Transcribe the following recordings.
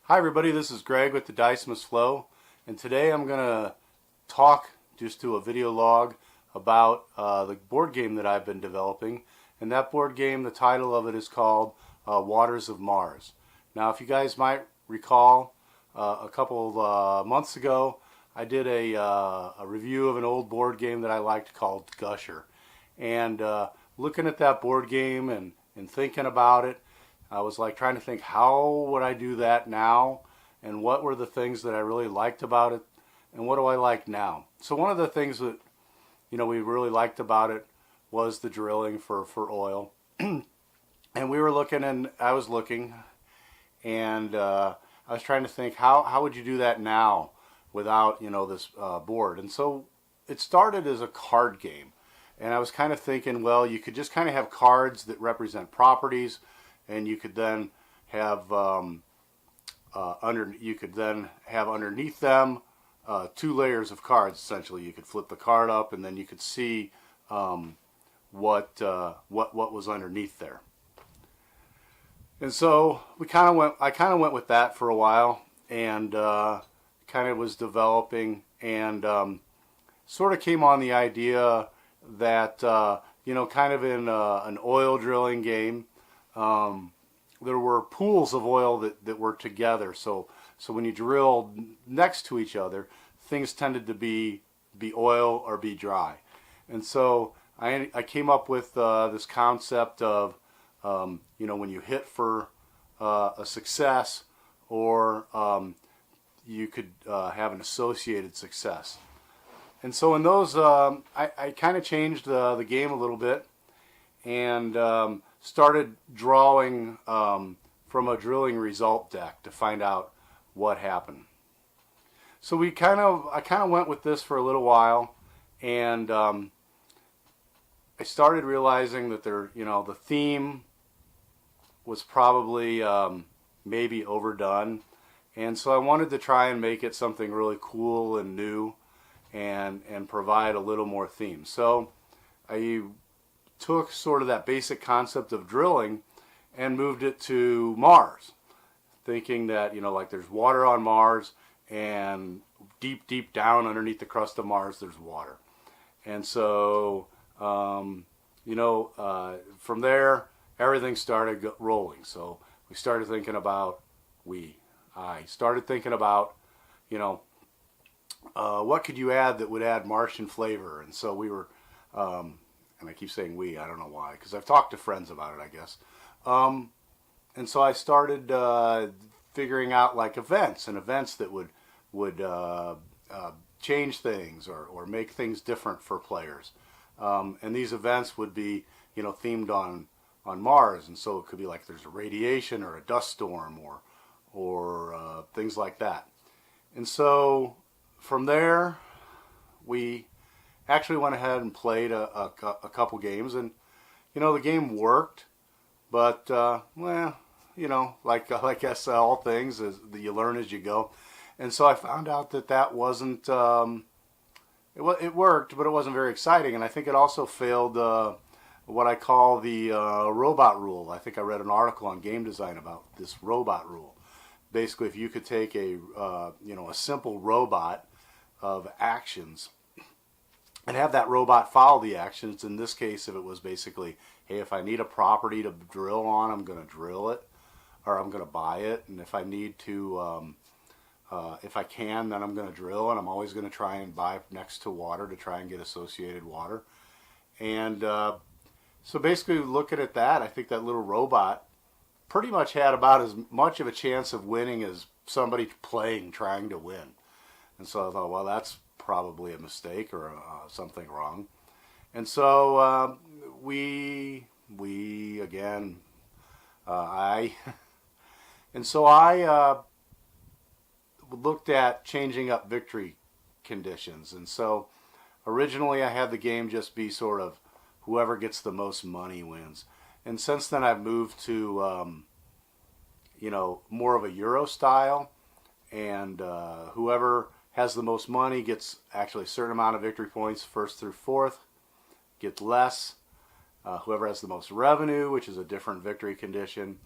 Hi everybody, this is Greg with the Dice Must Flow, and today I'm going to just do a video log about the board game that I've been developing. And that board game, the title of it is called Waters of Mars. Now, if you guys might recall, a couple of months ago I did a review of an old board game that I liked called Gusher. And looking at that board game and thinking about it, I was like trying to think, how would I do that now, and what were the things that I really liked about it, and what do I like now. So one of the things that we really liked about it was the drilling for oil. And we were looking, and I was looking, and I was trying to think, how would you do that now without this board. And so it started as a card game, and I was kind of thinking, well, you could just kind of have cards that represent properties, and you could then have underneath them 2 layers of cards. Essentially, you could flip the card up, and then you could see what was underneath there. And so I kind of went with that for a while, and kind of was developing, and sort of came on the idea that kind of in an oil drilling game, there were pools of oil that were together. So when you drilled next to each other, things tended to be oil or be dry. And so I came up with this concept of when you hit for a success, or you could have an associated success. And so in those, I kind of changed the game a little bit, and started drawing from a drilling result deck to find out what happened. So I kind of went with this for a little while, and I started realizing that the theme was probably maybe overdone, and so I wanted to try and make it something really cool and new, and provide a little more theme. So I took sort of that basic concept of drilling and moved it to Mars, thinking that like there's water on Mars, and deep down underneath the crust of Mars there's water. And so from there everything started rolling. So we started thinking about I started thinking about what could you add that would add Martian flavor. And so we were and I keep saying I don't know why, because I've talked to friends about it, I guess. And so I started figuring out like events that would change things or make things different for players. And these events would be themed on Mars, and so it could be like there's a radiation or a dust storm or things like that. And so from there we actually went ahead and played a couple games, and the game worked, but like I said, all things is that you learn as you go. And so I found out that wasn't it worked, but it wasn't very exciting. And I think it also failed what I call the robot rule. I think I read an article on Game Design about this robot rule. Basically, if you could take a simple robot of actions and have that robot follow the actions. In this case, if it was basically, hey, if I need a property to drill on, I'm going to drill it, or I'm going to buy it. And if I need to, if I can, then I'm going to drill, and I'm always going to try and buy next to water to try and get associated water. And so basically looking at that, I think that little robot pretty much had about as much of a chance of winning as somebody trying to win. And so I thought, well, that's probably a mistake or something wrong. And so I looked at changing up victory conditions. And so originally I had the game just be sort of whoever gets the most money wins. And since then I've moved to more of a Euro style, and whoever has the most money gets actually a certain amount of victory points, first through fourth, gets less. Whoever has the most revenue, which is a different victory condition,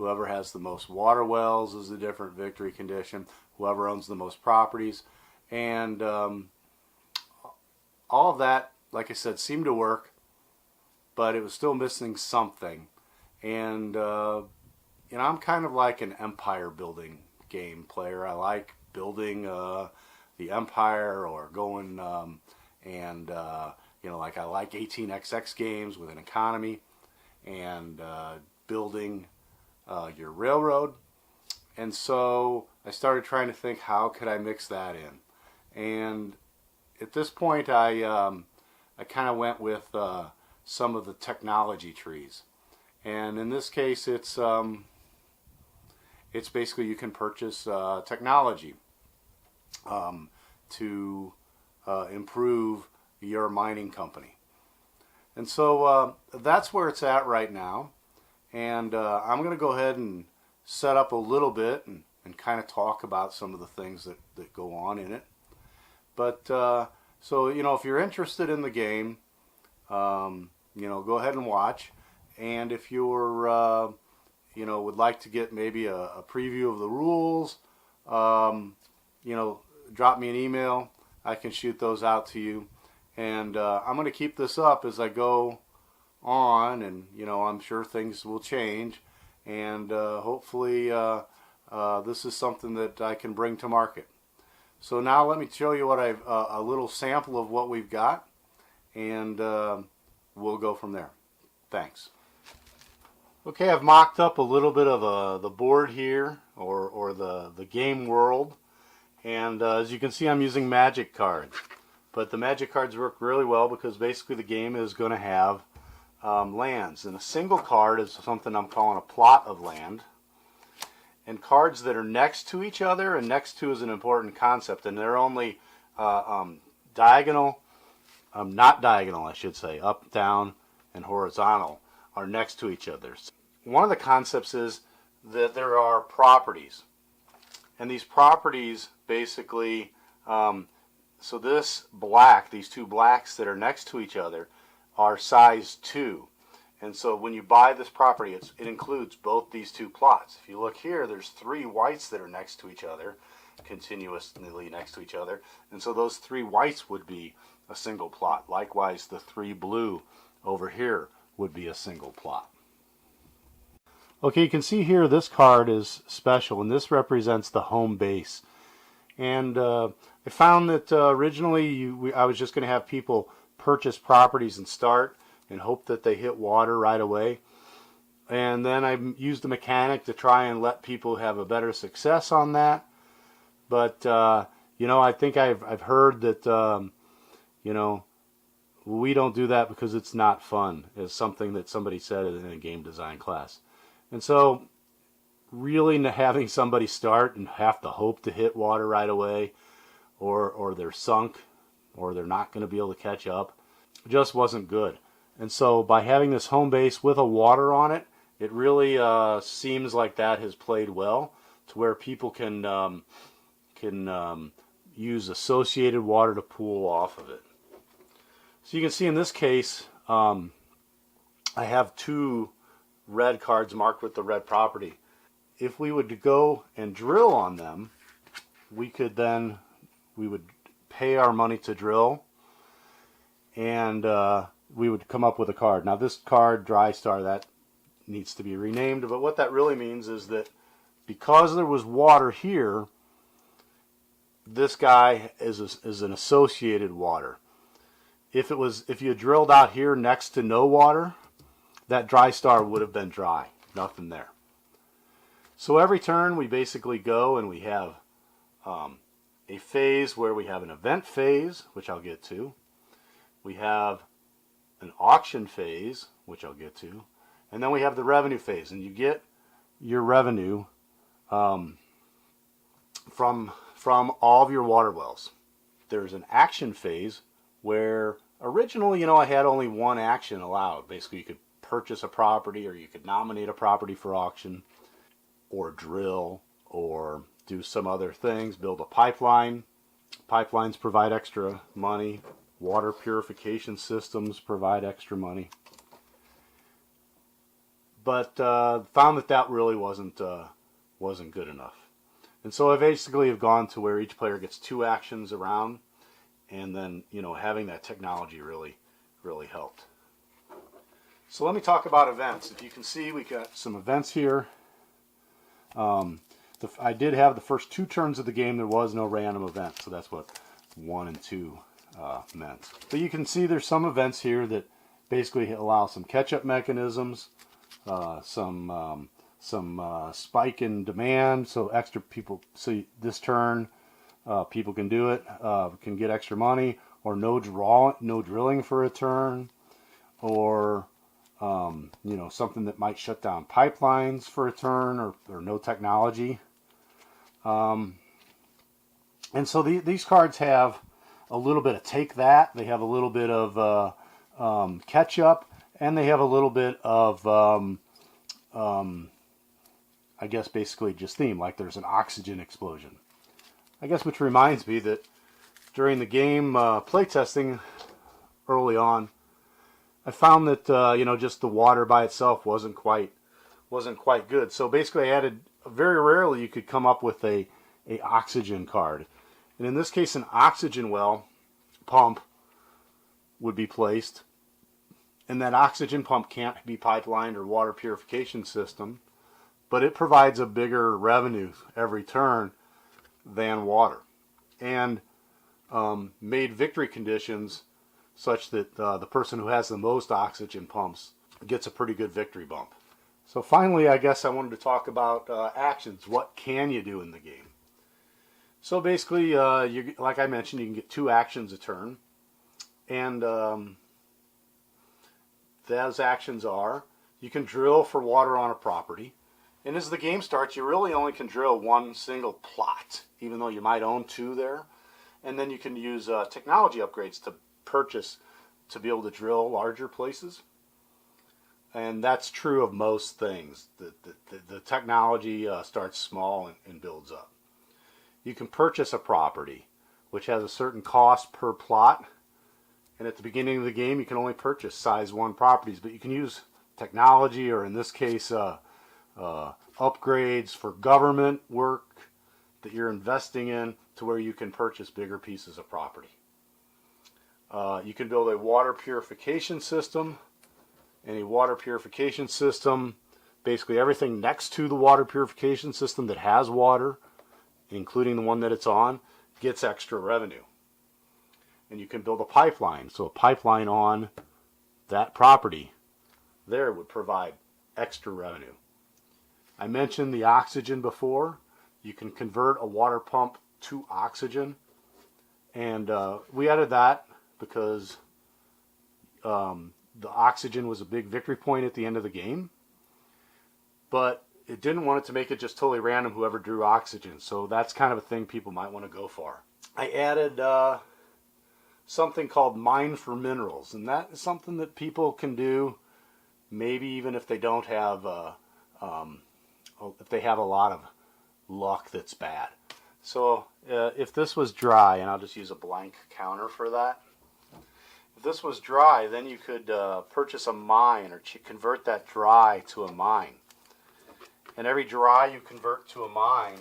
Whoever has the most water wells is a different victory condition. Whoever owns the most properties. And all of that, like I said, seemed to work, but it was still missing something. And I'm kind of like an empire building game player. I like building the empire, or going like I like 18xx games with an economy, and building your railroad. And so I started trying to think, how could I mix that in? And at this point, I kind of went with some of the technology trees. And in this case, it's basically you can purchase technology to improve your mining company. And so that's where it's at right now. And I'm going to go ahead and set up a little bit and kind of talk about some of the things that go on in it. But so, if you're interested in the game, go ahead and watch. And if you're, would like to get maybe a preview of the rules, drop me an email. I can shoot those out to you. And I'm going to keep this up as I go on, and I'm sure things will change, and hopefully this is something that I can bring to market. So now let me show you what a little sample of what we've got, and we'll go from there. Thanks. Okay, I've mocked up a little bit of the board here, or the game world, and as you can see, I'm using magic cards. But the magic cards work really well because basically the game is going to have lands. And a single card is something I'm calling a plot of land. And cards that are next to each other, and next to is an important concept, and they're only diagonal, not diagonal I should say, up, down, and horizontal are next to each other. One of the concepts is that there are properties. And these properties basically, so this black, these two blacks that are next to each other are size 2. And so when you buy this property, it includes both these two plots. If you look here, there's 3 whites that are next to each other, continuously next to each other. And so those 3 whites would be a single plot. Likewise, the 3 blue over here would be a single plot. Okay, you can see here this card is special, and this represents the home base. And I found that originally I was just going to have people purchase properties and start and hope that they hit water right away. And then I used the mechanic to try and let people have a better success on that. But I think I've heard that we don't do that because it's not fun. It's something that somebody said in a game design class. And so really having somebody start and have to hope to hit water right away, or they're sunk, or they're not going to be able to catch up, just wasn't good. And so by having this home base with a water on it, it really seems like that has played well, to where people can use associated water to pool off of it. So you can see in this case, I have 2 red cards marked with the red property. If we would go and drill on them, we would pay our money to drill, and we would come up with a card. Now this card, Dry Star, that needs to be renamed, but what that really means is that because there was water here, this guy is an associated water. If you had drilled out here next to no water, that Dry Star would have been dry, nothing there. So every turn we basically go and we have a phase where we have an event phase, which I'll get to. We have an auction phase, which I'll get to. And then we have the revenue phase. And you get your revenue from all of your water wells. There's an action phase where originally, I had only one action allowed. Basically, you could purchase a property, or you could nominate a property for auction, or drill, or do some other things, build a pipeline. Pipelines provide extra money. Water purification systems provide extra money. but found that that really wasn't good enough. And so I basically have gone to where each player gets 2 actions around, and then, you know, having that technology really helped. So let me talk about events. If you can see, we got some events here. I did have the first 2 turns of the game. There was no random event, so that's what 1 and 2 meant. But you can see there's some events here that basically allow some catch-up mechanisms, some spike in demand, so extra people. So this turn, people can do it, can get extra money, or no drilling for a turn, or you know, something that might shut down pipelines for a turn, or no technology. And so these cards have a little bit of take that. They have a little bit of catch up, and they have a little bit of I guess basically just theme, like there's an oxygen explosion. I guess, which reminds me that during the game playtesting early on, I found that you know, just the water by itself wasn't quite good. So basically, I added, very rarely you could come up with a oxygen card, and in this case, an oxygen well pump would be placed, and that oxygen pump can't be pipelined or water purification system, but it provides a bigger revenue every turn than water, and made victory conditions such that the person who has the most oxygen pumps gets a pretty good victory bump. So finally, I guess I wanted to talk about actions. What can you do in the game? So basically, like I mentioned, you can get 2 actions a turn, and those actions are, you can drill for water on a property. And as the game starts, you really only can drill 1 single plot, even though you might own 2 there. And then you can use technology upgrades to purchase to be able to drill larger places. And that's true of most things. The technology starts small and builds up. You can purchase a property, which has a certain cost per plot. And at the beginning of the game, you can only purchase size 1 properties, but you can use technology, or in this case, upgrades for government work that you're investing in, to where you can purchase bigger pieces of property. You can build a water purification system, and a water purification system, basically everything next to the water purification system that has water, including the one that it's on, gets extra revenue. And you can build a pipeline, so a pipeline on that property there would provide extra revenue. I mentioned the oxygen before. You can convert a water pump to oxygen, and we added that because the oxygen was a big victory point at the end of the game, but it didn't want it to make it just totally random whoever drew oxygen, so that's kind of a thing people might want to go for. I added something called Mine for Minerals, and that is something that people can do, maybe even if they don't have if they have a lot of luck that's bad. So if this was dry, and I'll just use a blank counter for that. If this was dry, then you could purchase a mine, or convert that dry to a mine. And every dry you convert to a mine,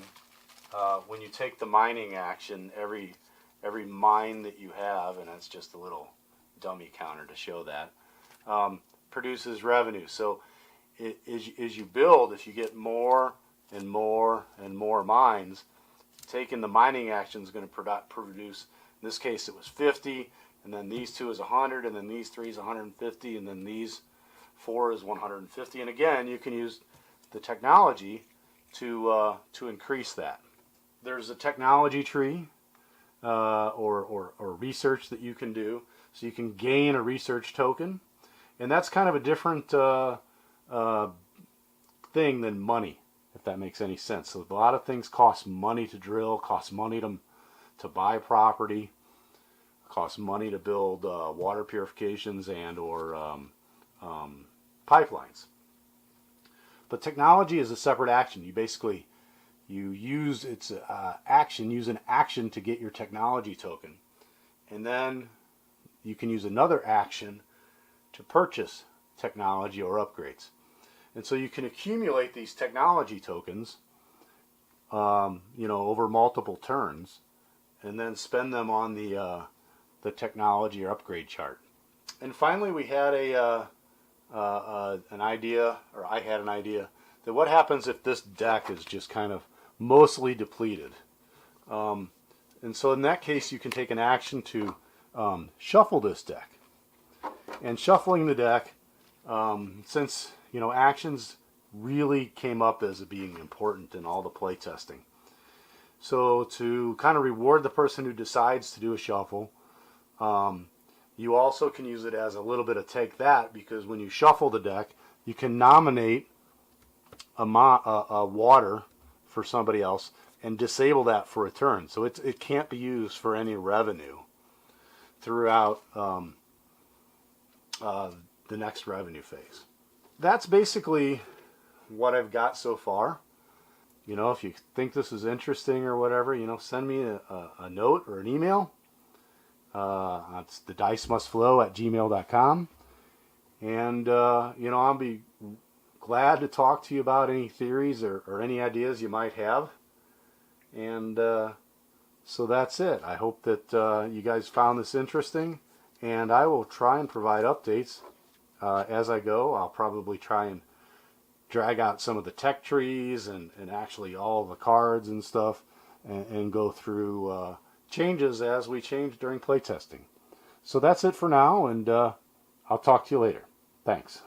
when you take the mining action, every mine that you have, and that's just a little dummy counter to show that, produces revenue. So as you build, if you get more and more and more mines, taking the mining action is going to produce, in this case it was 50, and then these 2 is 100, and then these 3 is 150, and then these 4 is 150. And again, you can use the technology to increase that. There's a technology tree or research that you can do, so you can gain a research token, and that's kind of a different thing than money, if that makes any sense. So a lot of things cost money to drill, cost money to buy property, cost money to build water purifications and or pipelines. But technology is a separate action. You basically use its action, use an action to get your technology token, and then you can use another action to purchase technology or upgrades. And so you can accumulate these technology tokens, over multiple turns, and then spend them on the technology or upgrade chart. And finally, we had an idea, or I had an idea, that what happens if this deck is just kind of mostly depleted. And so in that case, you can take an action to shuffle this deck. And shuffling the deck, since actions really came up as being important in all the play testing. So to kind of reward the person who decides to do a shuffle, you also can use it as a little bit of take that, because when you shuffle the deck, you can nominate a water for somebody else and disable that for a turn. So it can't be used for any revenue throughout the next revenue phase. That's basically what I've got so far. If you think this is interesting or whatever, send me a note or an email. It's thedicemustflow@gmail.com. And, I'll be glad to talk to you about any theories or any ideas you might have. And so that's it. I hope that you guys found this interesting. And I will try and provide updates as I go. I'll probably try and drag out some of the tech trees and actually all the cards and stuff, and go through changes as we change during playtesting. So that's it for now, and I'll talk to you later. Thanks.